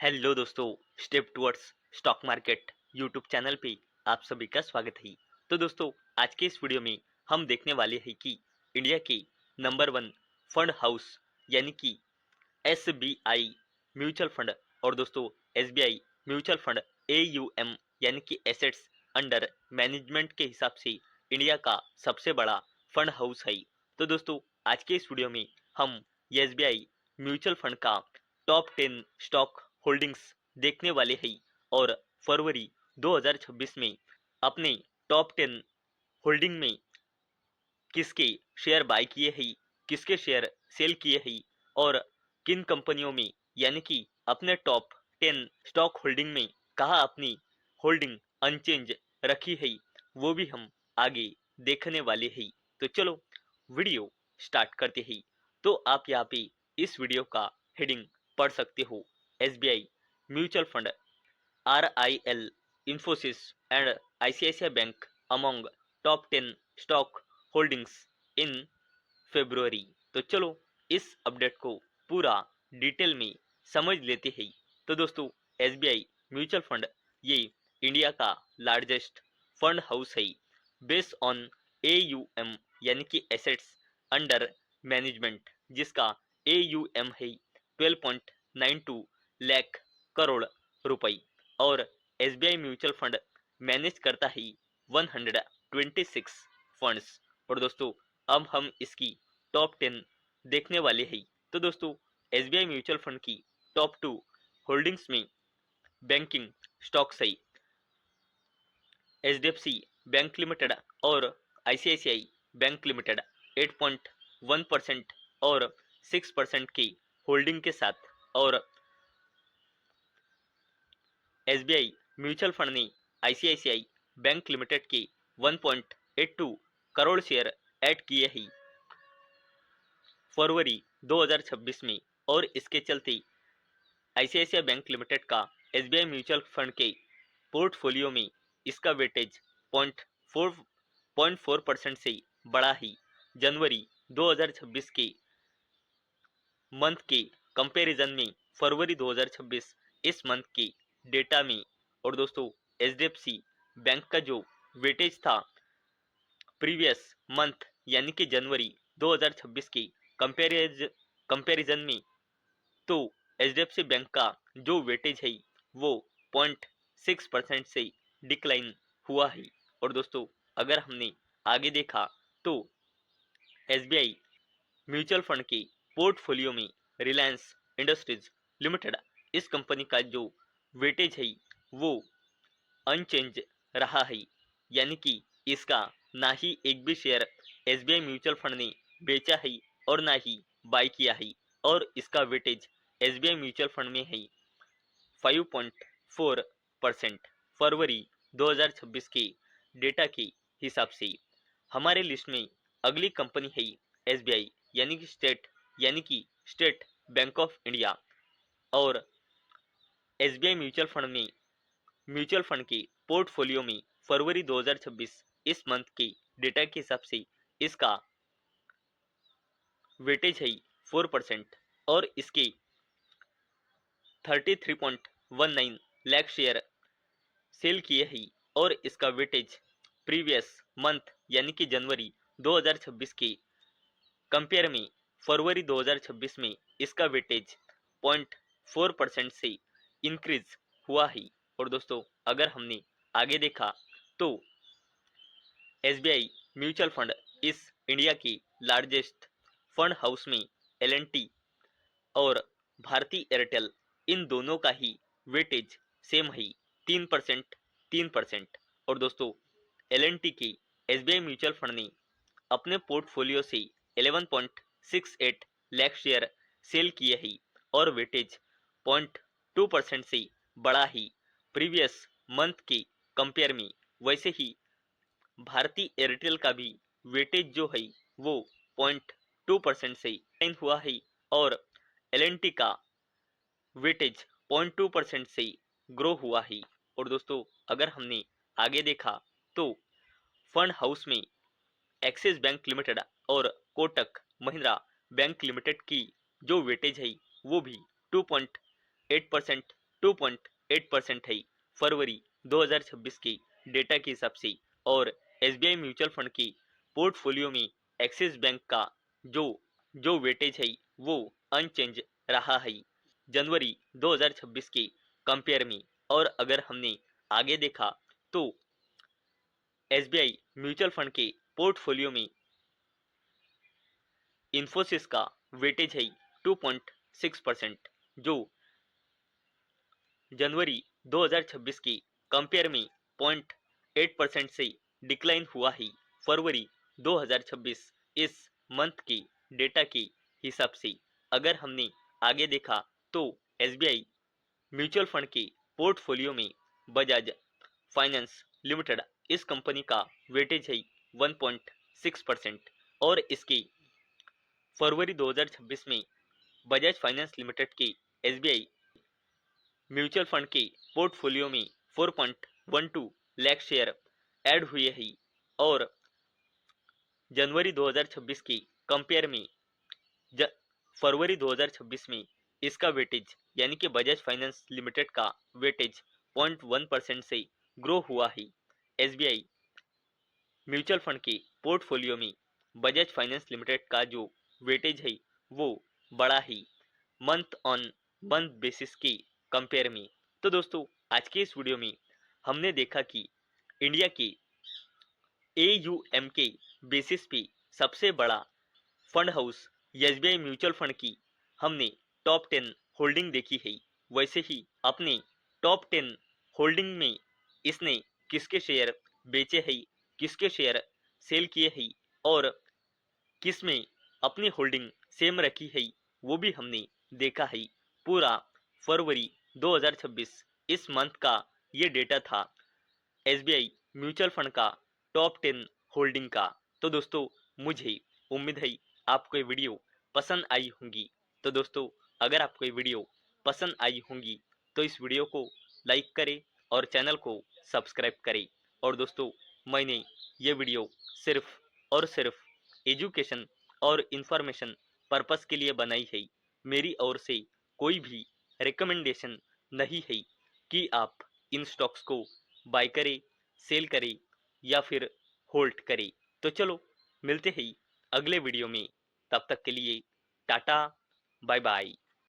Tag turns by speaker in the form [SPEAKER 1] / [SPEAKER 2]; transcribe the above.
[SPEAKER 1] Hello दोस्तों, step towards stock market YouTube channel पे आप सभी का स्वागत है। तो दोस्तों, आज के इस वीडियो में हम देखने वाले हैं कि इंडिया के नंबर 1 फंड हाउस यानी कि एसबीआई म्यूचुअल फंड और दोस्तों एसबीआई म्यूचुअल फंड एयूएम यानी कि एसेट्स अंडर मैनेजमेंट के हिसाब से इंडिया का सबसे बड़ा फंड हाउस है। तो दोस्तों, आज के इस वीडियो में हम एसबीआई म्यूचुअल फंड का टॉप 10 स्टॉक होल्डिंग्स देखने वाले हैं और फरवरी 2026 में अपने टॉप 10 होल्डिंग में किसके शेयर बाय किए हैं, किसके शेयर सेल किए हैं और किन कंपनियों में यानी कि अपने टॉप 10 स्टॉक होल्डिंग में कहाँ अपनी होल्डिंग अनचेंज रखी है, वो भी हम आगे देखने वाले हैं। तो चलो वीडियो स्टार्ट करते हैं। तो आप यहाँ पे इस वीडियो का हेडिंग पढ़ सकते हो, SBI mutual fund RIL, Infosys and ICICI Bank among top 10 stock holdings in February। तो चलो इस अपडेट को पूरा डिटेल में समझ लेते हैं। तो दोस्तों, एसबीआई म्यूचुअल फंड ये इंडिया का लार्जेस्ट फंड हाउस है बेस्ड ऑन AUM यानी कि एसेट्स अंडर मैनेजमेंट, जिसका AUM है 12.92 लाख करोड़ रुपए और एसबीआई म्यूचुअल फंड मैनेज करता है 126 फंड्स। और दोस्तों, अब हम इसकी टॉप 10 देखने वाले हैं। तो दोस्तों, एसबीआई म्यूचुअल फंड की टॉप 2 होल्डिंग्स में बैंकिंग स्टॉक्स है एचडीएफसी बैंक लिमिटेड और आईसीआईसीआई बैंक लिमिटेड 8.1% और 6% की होल्डिंग के साथ, और एसबीआई म्यूचुअल फंड ने आईसीआईसीआई बैंक लिमिटेड के 1.82 करोड़ शेयर ऐड किए हैं फरवरी 2026 में, और इसके चलते आईसीआईसीआई बैंक लिमिटेड का एसबीआई म्यूचुअल फंड के पोर्टफोलियो में इसका वेटेज 0.4% से बढ़ा ही जनवरी 2026 के मंथ के कंपैरिजन में फरवरी 2026 इस मंथ के डेटा में। और दोस्तों, एचडीएफसी बैंक का जो वेटेज था प्रीवियस मंथ यानी कि जनवरी 2026 के कंपैरिजन में, तो एचडीएफसी बैंक का जो वेटेज है वो 0.6% से डिक्लाइन हुआ है। और दोस्तों, अगर हमने आगे देखा तो एसबीआई म्यूचुअल फंड के पोर्टफोलियो में रिलायंस इंडस्ट्रीज लिमिटेड, इस कंपनी का जो वेटेज है वो अनचेंज रहा है, यानी कि इसका ना ही एक भी शेयर एसबीआई म्यूचुअल फंड ने बेचा है और ना ही बाय किया है, और इसका वेटेज एसबीआई म्यूचुअल फंड में है 5.4% फरवरी 2026 के डेटा के हिसाब से। हमारे लिस्ट में अगली कंपनी है एसबीआई यानी कि स्टेट बैंक ऑफ इंडिया, और एसबीआई म्यूचुअल फंड के पोर्टफोलियो में फरवरी 2026 इस मंथ के डेटा के हिसाब से इसका वेटेज है 4% और इसके 33.19 लाख शेयर सेल किए हैं, और इसका वेटेज प्रीवियस मंथ यानी कि जनवरी 2026 के कंपेयर में फरवरी 2026 में इसका वेटेज 0.4% से इंक्रीज हुआ है। और दोस्तों, अगर हमने आगे देखा तो एसबीआई म्यूचुअल फंड इस इंडिया की लार्जेस्ट फंड हाउस में एलएनटी और भारती एयरटेल, इन दोनों का ही वेटेज सेम है 3%। 3%। और दोस्तों, एलएनटी की एसबीआई म्यूचुअल फंड ने अपने पोर्टफोलियो से 11.68 लाख शेयर सेल किए हैं और वेटेज 0.2% से बढ़ा ही प्रीवियस मंथ के कंपेयर में। वैसे ही भारती एयरटेल का भी वेटेज जो है वो 0.2% से लाइन हुआ है, और एलएनटी का वेटेज 0.2% से ग्रो हुआ है। और दोस्तों, अगर हमने आगे देखा तो फंड हाउस में एक्सिस बैंक लिमिटेड और कोटक महिंद्रा बैंक लिमिटेड की जो वेटेज है वो भी 2.8% 2.8% है फरवरी 2026 के डेटा के हिसाब से। और एसबीआई म्यूचुअल फंड के पोर्टफोलियो में एक्सिस बैंक का जो जो वेटेज है वो अनचेंज रहा है जनवरी 2026 के कंपेयर में। और अगर हमने आगे देखा तो एसबीआई म्यूचुअल फंड के पोर्टफोलियो में इन्फोसिस का वेटेज है 2.6%, जो जनवरी 2026 के कंपेयर में 0.8% से डिक्लाइन हुआ है फरवरी 2026 इस मंथ के डेटा के हिसाब से। अगर हमने आगे देखा तो एसबीआई म्यूचुअल फंड के पोर्टफोलियो में बजाज फाइनेंस लिमिटेड इस कंपनी का वेटेज है 1.6%। और इसके फरवरी 2026 में बजाज फाइनेंस लिमिटेड के एसबीआई म्यूचुअल फंड के पोर्टफोलियो में 4.12 लाख शेयर ऐड हुए हैं। और जनवरी 2026 के कंपेयर में फरवरी 2026 में इसका वेटेज यानी कि बजाज फाइनेंस लिमिटेड का वेटेज 0.1% से ग्रो हुआ है। एसबीआई म्यूचुअल फंड के पोर्टफोलियो में बजाज फाइनेंस लिमिटेड का जो वेटेज है वो बड़ा ही मंथ ऑन मंथ बेसिस के कंपेयर में। तो दोस्तों आज के इस वीडियो में हमने देखा कि इंडिया के एयूएम के बेसिस पे सबसे बड़ा fund house SBI mutual fund की हमने टॉप 10 होल्डिंग देखी है। वैसे ही अपने टॉप 10 होल्डिंग में इसने किसके शेयर बेचे हैं, किसके शेयर सेल किए हैं और किस में अपनी होल्डिंग सेम रखी है वो भी हमने देखा है। पूरा फरवरी 2026 इस मंथ का ये डेटा था एसबीआई म्यूचुअल फंड का टॉप 10 होल्डिंग का। तो दोस्तों मुझे उम्मीद है आपको ये वीडियो पसंद आई होंगी। तो दोस्तों अगर आपको ये वीडियो पसंद आई होंगी तो इस वीडियो को लाइक करें और चैनल को सब्सक्राइब करें। और दोस्तों मैंने ये वीडियो सिर्फ और सिर्फ एजुकेशन और इंफॉर्मेशन पर्पस के लिए बनाई है। मेरी ओर से कोई भी रिकमेंडेशन नहीं है कि आप इन स्टॉक्स को बाय करें, सेल करें या फिर होल्ड करें। तो चलो मिलते हैं अगले वीडियो में, तब तक के लिए टाटा बाय बाय।